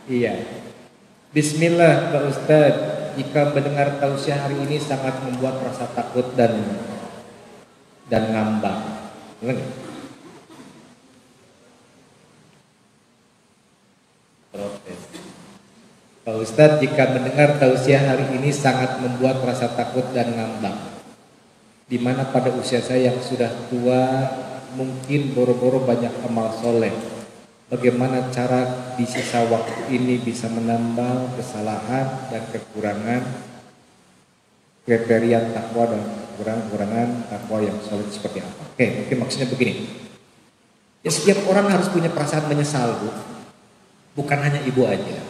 Iya. Bismillah Pak Ustadz. Jika mendengar tausiah hari ini sangat membuat rasa takut dan ngambang. Benar nggak? Protes. Pak Ustadz, jika mendengar tausiah hari ini sangat membuat rasa takut dan ngambang. Di mana pada usia saya yang sudah tua mungkin boro-boro banyak amal soleh. Bagaimana cara di sisa waktu ini bisa menambal kesalahan dan kekurangan kriteria takwa dan kekurangan takwa yang solid seperti apa? Oke, mungkin maksudnya begini. Ya, setiap orang harus punya perasaan menyesal, Bu. Bukan hanya ibu aja.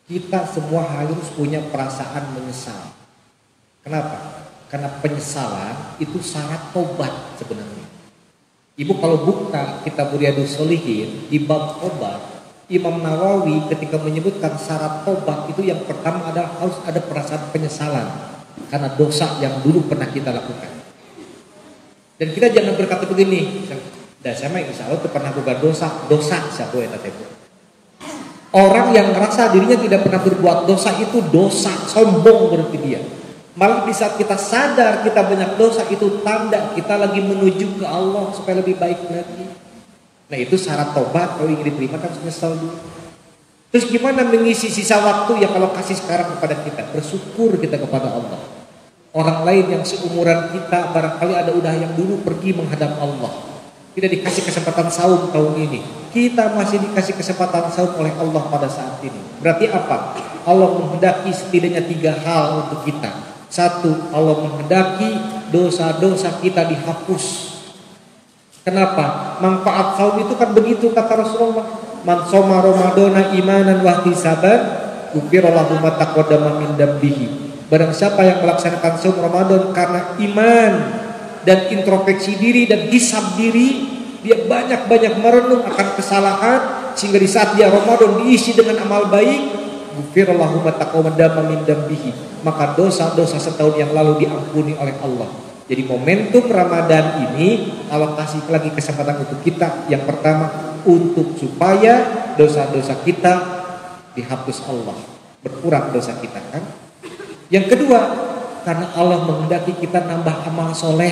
Kita semua harus punya perasaan menyesal. Kenapa? Karena penyesalan itu syarat tobat sebenarnya. Ibu kalau buka kitab Riyadhus Shalihin di bab tobat, Imam Nawawi ketika menyebutkan syarat tobat itu yang pertama adalah harus ada perasaan penyesalan karena dosa yang dulu pernah kita lakukan. Dan kita jangan berkata begini, "Dah saya mah insya Allah pernah berbuat dosa siapa ya tadi." Orang yang merasa dirinya tidak pernah berbuat dosa itu dosa, sombong berarti dia. Malah di saat kita sadar kita banyak dosa itu tanda kita lagi menuju ke Allah supaya lebih baik lagi. Nah itu syarat tobat kalau ingin diterima kan menyesal dulu. Terus gimana mengisi sisa waktu ya kalau kasih sekarang kepada kita? Bersyukur kita kepada Allah. Orang lain yang seumuran kita barangkali ada udah yang dulu pergi menghadap Allah. Tidak dikasih kesempatan saum tahun ini. Kita masih dikasih kesempatan saum oleh Allah pada saat ini. Berarti apa? Allah menghendaki setidaknya 3 hal untuk kita. 1, Allah menghendaki dosa-dosa kita dihapus. Kenapa? Manfaat saum itu kan begitu kata Rasulullah. Man shoma Ramadana imanan wa ihtisaban, ghufira lahu ma taqaddama min dambihi. Barang siapa yang melaksanakan saum Ramadan karena iman dan introspeksi diri dan hisab diri, dia banyak-banyak merenung akan kesalahan sehingga di saat dia Ramadan diisi dengan amal baik, ghufirallahu ma taqaddama min dambihi, maka dosa-dosa setahun yang lalu diampuni oleh Allah. Jadi momentum Ramadan ini Allah kasih lagi kesempatan untuk kita. Yang pertama untuk supaya dosa-dosa kita dihapus Allah, berkurang dosa kita kan. Yang kedua karena Allah menghendaki kita nambah amal soleh.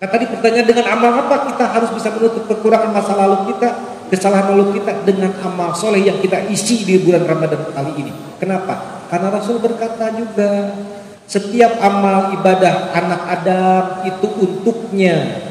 Nah tadi pertanyaan dengan amal apa kita harus bisa menutup kekurangan masa lalu kita, kesalahan lalu kita dengan amal soleh yang kita isi di bulan Ramadan kali ini. Kenapa? Karena Rasul berkata juga setiap amal ibadah anak Adam itu untuknya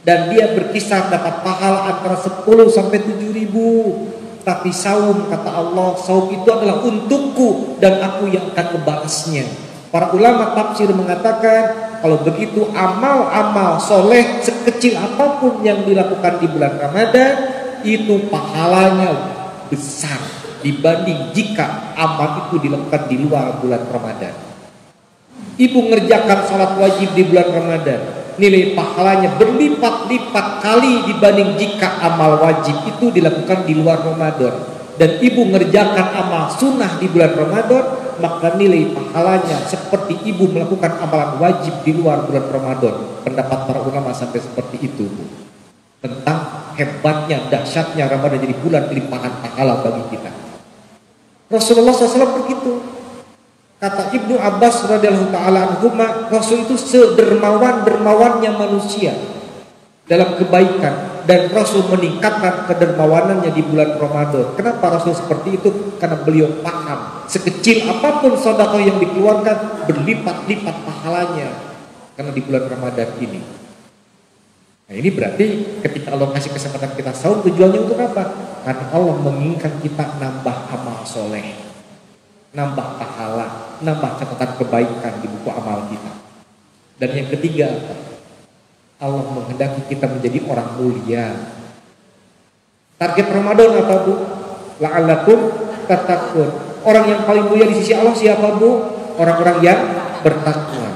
dan dia berkisar dapat pahala antara 10 sampai 7.000. Tapi saum kata Allah, saum itu adalah untukku dan aku yang akan membalasnya. Para ulama tafsir mengatakan kalau begitu amal-amal soleh sekecil apapun yang dilakukan di bulan Ramadan itu pahalanya besar dibanding jika amal itu dilakukan di luar bulan Ramadan. Ibu ngerjakan salat wajib di bulan Ramadan, nilai pahalanya berlipat-lipat kali dibanding jika amal wajib itu dilakukan di luar Ramadan. Dan ibu ngerjakan amal sunnah di bulan Ramadan, maka nilai pahalanya seperti ibu melakukan amalan wajib di luar bulan Ramadan. Pendapat para ulama sampai seperti itu, Bu. Tentang hebatnya, dahsyatnya Ramadan jadi bulan limpahan pahala bagi kita. Rasulullah SAW begitu. Kata Ibnu Abbas radhiyallahu taala anhuma, Rasul itu sedermawan-dermawannya manusia dalam kebaikan dan Rasul meningkatkan kedermawanannya di bulan Ramadan. Kenapa Rasul seperti itu? Karena beliau paham sekecil apapun sedekah yang dikeluarkan berlipat-lipat pahalanya karena di bulan Ramadan ini. Nah ini berarti ketika Allah kasih kesempatan kita saum, tujuannya untuk apa? Karena Allah menginginkan kita nambah amal soleh, nambah pahala, nambah catatan kebaikan di buku amal kita. Dan yang ketiga, Allah menghendaki kita menjadi orang mulia. Target Ramadan apa, Bu? La'allakum tattaqun. Orang yang paling mulia di sisi Allah siapa, Bu? Orang-orang yang bertakwa.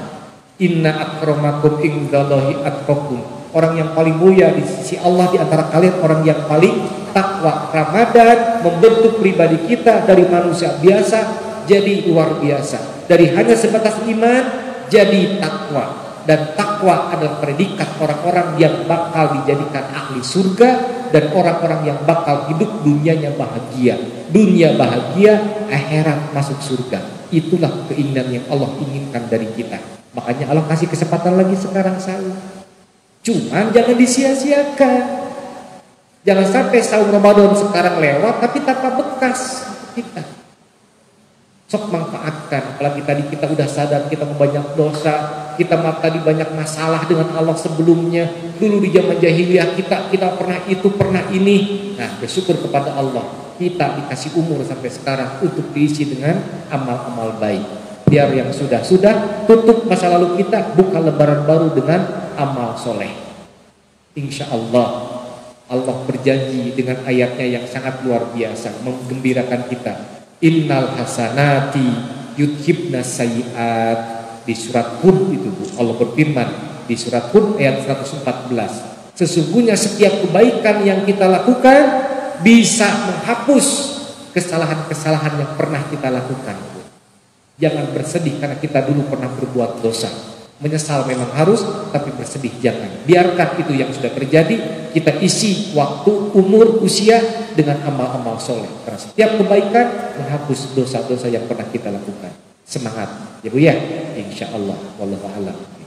Inna akramakum indallahi atqakum. Orang yang paling mulia di sisi Allah di antara kalian orang yang paling takwa. Ramadan membentuk pribadi kita dari manusia biasa jadi luar biasa, dari hanya sebatas iman jadi takwa. Dan takwa adalah predikat orang-orang yang bakal dijadikan ahli surga dan orang-orang yang bakal hidup dunianya bahagia. Dunia bahagia, akhirat masuk surga. Itulah keinginan yang Allah inginkan dari kita. Makanya Allah kasih kesempatan lagi sekarang sahur. Cuman jangan disia-siakan. Jangan sampai sahur Ramadan sekarang lewat tapi tanpa bekas kita. Sok manfaatkan, apalagi tadi kita udah sadar kita banyak dosa, kita tadi banyak masalah dengan Allah sebelumnya. Dulu di zaman jahiliyah kita pernah itu, pernah ini. Nah, bersyukur kepada Allah, kita dikasih umur sampai sekarang untuk diisi dengan amal-amal baik. Biar yang sudah tutup masa lalu kita, buka lembaran baru dengan amal soleh. Insya Allah, Allah berjanji dengan ayatnya yang sangat luar biasa, menggembirakan kita. Innal hasanati yudhibna sayyi'at. Di surat Hud itu Allah berfirman di surat Hud ayat 114, sesungguhnya setiap kebaikan yang kita lakukan bisa menghapus kesalahan-kesalahan yang pernah kita lakukan. Jangan bersedih karena kita dulu pernah berbuat dosa. Menyesal memang harus, tapi bersedih jangan. Biarkan itu yang sudah terjadi, kita isi waktu, umur, usia dengan amal-amal soleh. Karena setiap kebaikan menghapus dosa-dosa yang pernah kita lakukan. Semangat, ya Bu ya, insya Allah. Wallahu a'lam.